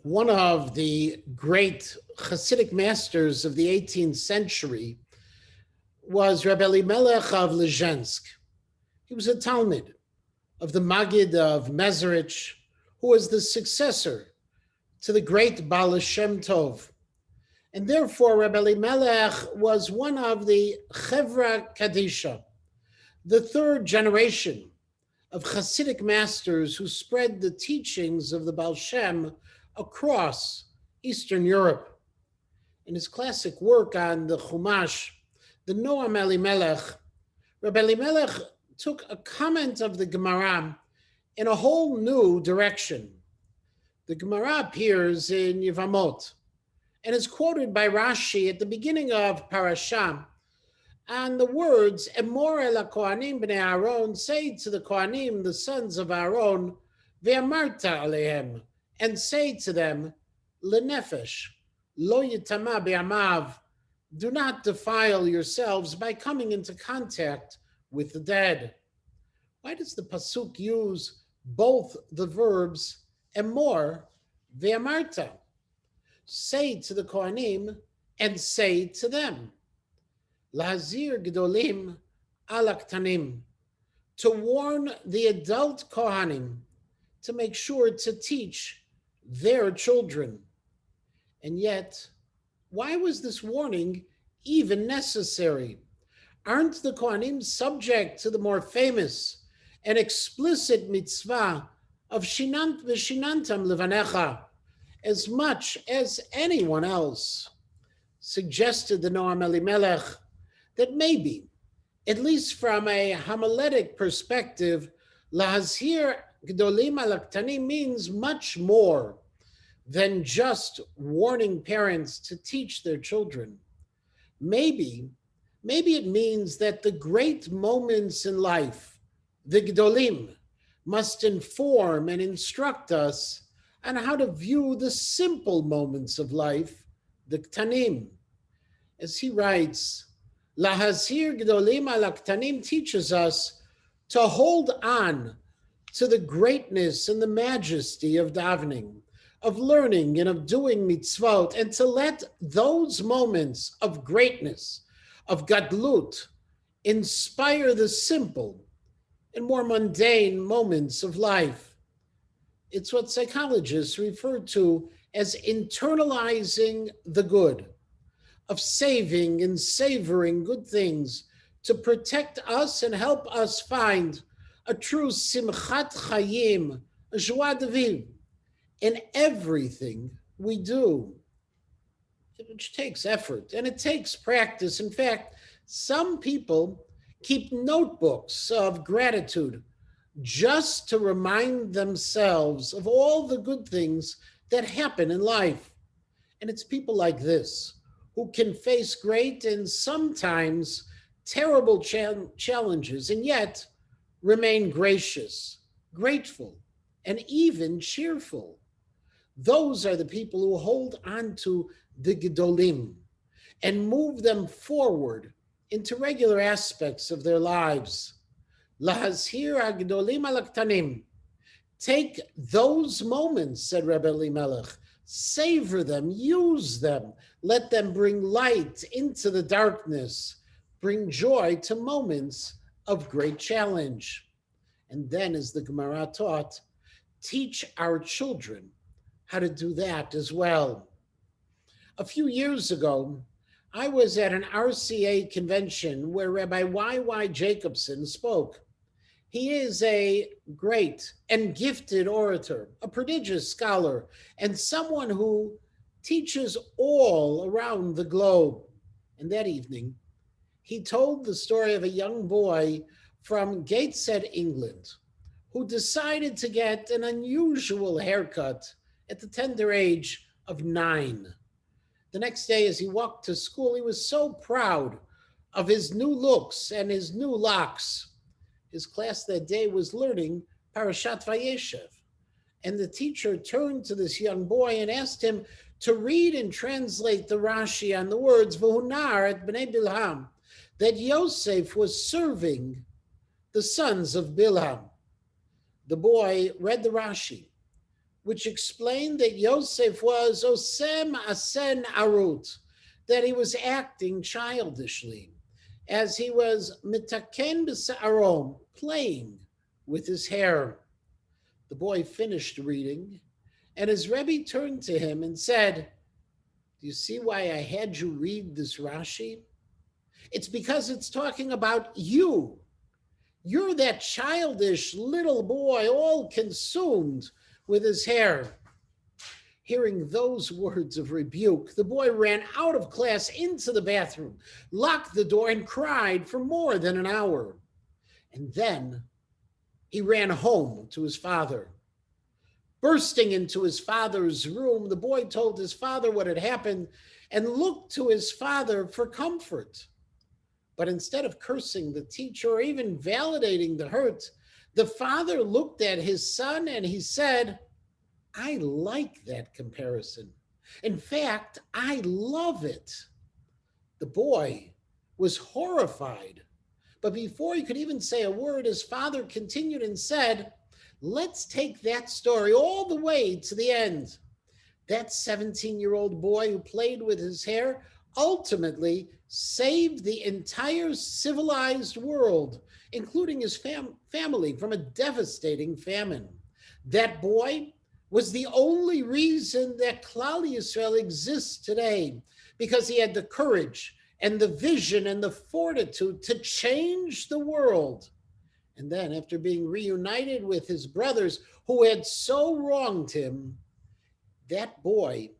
One of the great Hasidic masters of the 18th century was Rabbi Elimelech of Lezhensk. He was a Talmud of the Maggid of Mezerich, who was the successor to the great Baal Shem Tov. And therefore, Rabbi Elimelech was one of the Chevra Kadisha, the third generation of Hasidic masters who spread the teachings of the Baal Shem across Eastern Europe. In his classic work on the Chumash, the Noam Elimelech, Rabbi Elimelech took a comment of the Gemara in a whole new direction. The Gemara appears in Yevamot and is quoted by Rashi at the beginning of Parashah, and the words, Emor el Kohanim b'nei Aaron, say to the Kohanim, the sons of Aaron, ve'amarta alehem, and say to them, lenefesh, lo yitama be'amav, do not defile yourselves by coming into contact with the dead. Why does the pasuk use both the verbs emor ve'amarta? Say to the Kohanim and say to them. Lahazir gedolim alaktanim, to warn the adult Kohanim to make sure to teach their children. And yet, why was this warning even necessary? Aren't the Kohanim subject to the more famous and explicit mitzvah of shinant v'shinantam levanecha as much as anyone else? Suggested the Noam Elimelech that maybe, at least from a homiletic perspective, lahazir gdolim alaktanim means much more than just warning parents to teach their children. Maybe it means that the great moments in life, the gdolim, must inform and instruct us on how to view the simple moments of life, the ktanim. As he writes, Lahazir Gdolim Alaktanim teaches us to hold on to the greatness and the majesty of davening, of learning and of doing mitzvot, and to let those moments of greatness, of gadlut, inspire the simple and more mundane moments of life. It's what psychologists refer to as internalizing the good, of saving and savoring good things to protect us and help us find a true simchat chayim, a joie de vivre, in everything we do, which takes effort and it takes practice. In fact, some people keep notebooks of gratitude just to remind themselves of all the good things that happen in life. And it's people like this who can face great and sometimes terrible challenges and yet remain gracious, grateful, and even cheerful. Those are the people who hold on to the Gedolim and move them forward into regular aspects of their lives. Lahazhir HaGedolim Alaktanim. Take those moments, said Rabbi Elimelech, savor them, use them, let them bring light into the darkness, bring joy to moments of great challenge. And then, as the Gemara taught, teach our children how to do that as well. A few years ago, I was at an RCA convention where Rabbi Y.Y. Jacobson spoke. He is a great and gifted orator, a prodigious scholar, and someone who teaches all around the globe. And that evening, he told the story of a young boy from Gateshead, England, who decided to get an unusual haircut at the tender age of 9. The next day, as he walked to school, he was so proud of his new looks and his new locks. His class that day was learning Parashat Vayeshev. And the teacher turned to this young boy and asked him to read and translate the Rashi on the words, V'hunar et b'nei Bilham, that Yosef was serving the sons of Bilham. The boy read the Rashi, which explained that Yosef was osem asen arut, that he was acting childishly, as he was mitaken b'sa'arom, playing with his hair. The boy finished reading, and his Rebbe turned to him and said, "Do you see why I had you read this Rashi? It's because it's talking about you. You're that childish little boy, all consumed with his hair." Hearing those words of rebuke, the boy ran out of class into the bathroom, locked the door, and cried for more than an hour. And then he ran home to his father. Bursting into his father's room, the boy told his father what had happened and looked to his father for comfort. But instead of cursing the teacher or even validating the hurt, the father looked at his son and he said, "I like that comparison. In fact, I love it." The boy was horrified. But before he could even say a word, his father continued and said, "Let's take that story all the way to the end. That 17-year-old boy who played with his hair ultimately saved the entire civilized world, including his family, from a devastating famine. That boy was the only reason that Klal Yisrael exists today, because he had the courage and the vision and the fortitude to change the world. And then, after being reunited with his brothers who had so wronged him, that boy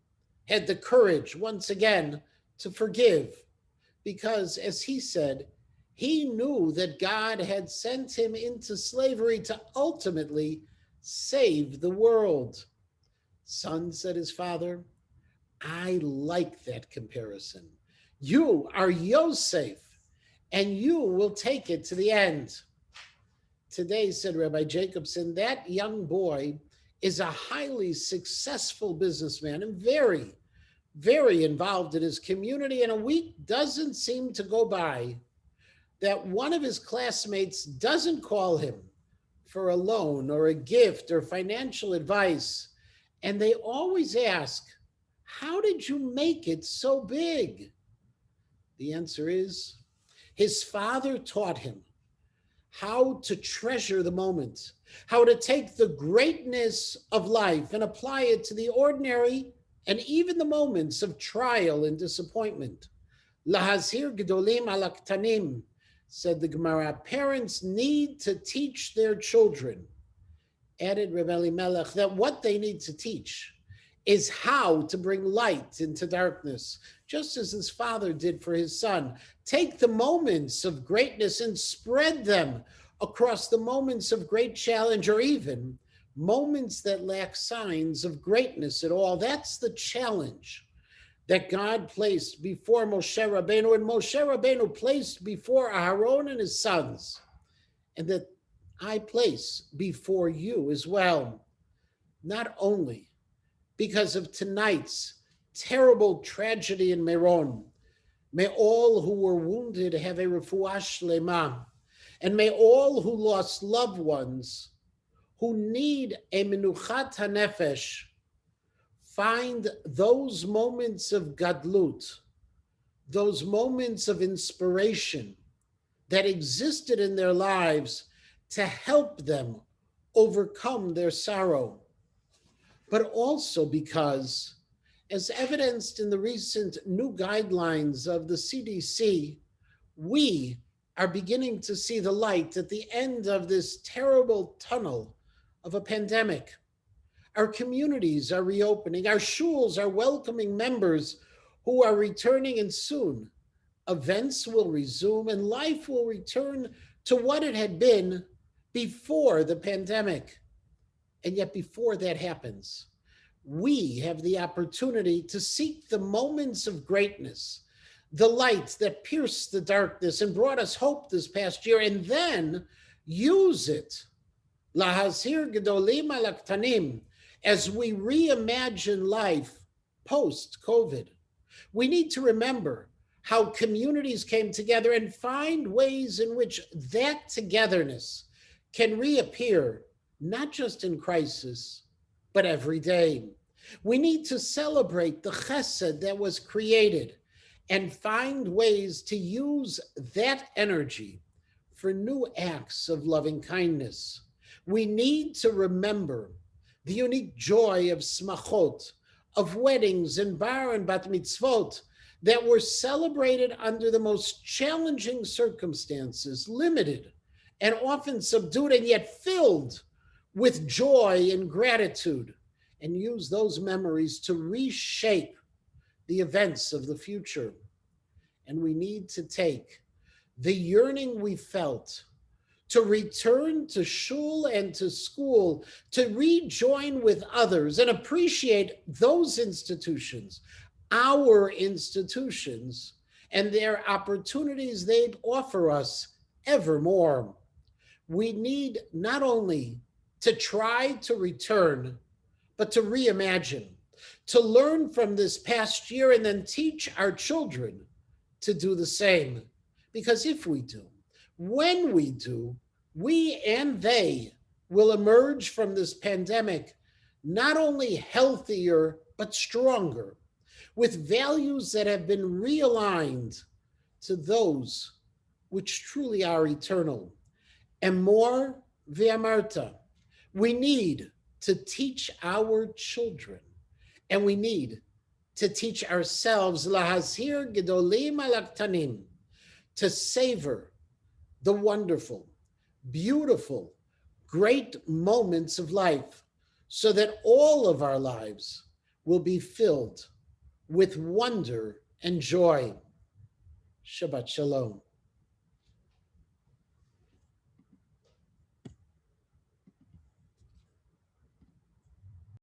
had the courage once again to forgive, because, as he said, he knew that God had sent him into slavery to ultimately save the world. "Son," said his father, "I like that comparison. You are Yosef, and you will take it to the end." Today, said Rabbi Jacobson, that young boy is a highly successful businessman and very, very involved in his community, and a week doesn't seem to go by that one of his classmates doesn't call him for a loan or a gift or financial advice. And they always ask, "How did you make it so big?" The answer is, his father taught him how to treasure the moment, how to take the greatness of life and apply it to the ordinary and even the moments of trial and disappointment. Lahazir gedolim ala ktanim, said the Gemara. Parents need to teach their children, added Rabbi Elimelech, that what they need to teach is how to bring light into darkness, just as his father did for his son. Take the moments of greatness and spread them across the moments of great challenge, or even moments that lack signs of greatness at all. That's the challenge that God placed before Moshe Rabbeinu, and Moshe Rabbeinu placed before Aharon and his sons, and that I place before you as well. Not only because of tonight's terrible tragedy in Meron, may all who were wounded have a refuah shlema, and may all who lost loved ones, who need a menuchat hanefesh, find those moments of gadlut, those moments of inspiration that existed in their lives to help them overcome their sorrow. But also because, as evidenced in the recent new guidelines of the CDC, we are beginning to see the light at the end of this terrible tunnel of a pandemic. Our communities are reopening, our shuls are welcoming members who are returning, and soon events will resume and life will return to what it had been before the pandemic. And yet before that happens, we have the opportunity to seek the moments of greatness, the light that pierced the darkness and brought us hope this past year, and then use it, lahazir gedolim ala ktanim, as we reimagine life post-COVID. We need to remember how communities came together and find ways in which that togetherness can reappear, not just in crisis, but every day. We need to celebrate the chesed that was created and find ways to use that energy for new acts of loving kindness. We need to remember the unique joy of smachot, of weddings and bar and bat mitzvot that were celebrated under the most challenging circumstances, limited and often subdued, and yet filled with joy and gratitude, and use those memories to reshape the events of the future. And we need to take the yearning we felt to return to shul and to school, to rejoin with others and appreciate those institutions, our institutions, and their opportunities they offer us evermore. We need not only to try to return, but to reimagine, to learn from this past year and then teach our children to do the same. Because if we do, when we do, we and they will emerge from this pandemic not only healthier, but stronger, with values that have been realigned to those which truly are eternal. Emor ve'amarta. We need to teach our children, and we need to teach ourselves lahazir gedolim alaktanim, to savor the wonderful, beautiful, great moments of life, so that all of our lives will be filled with wonder and joy. Shabbat Shalom.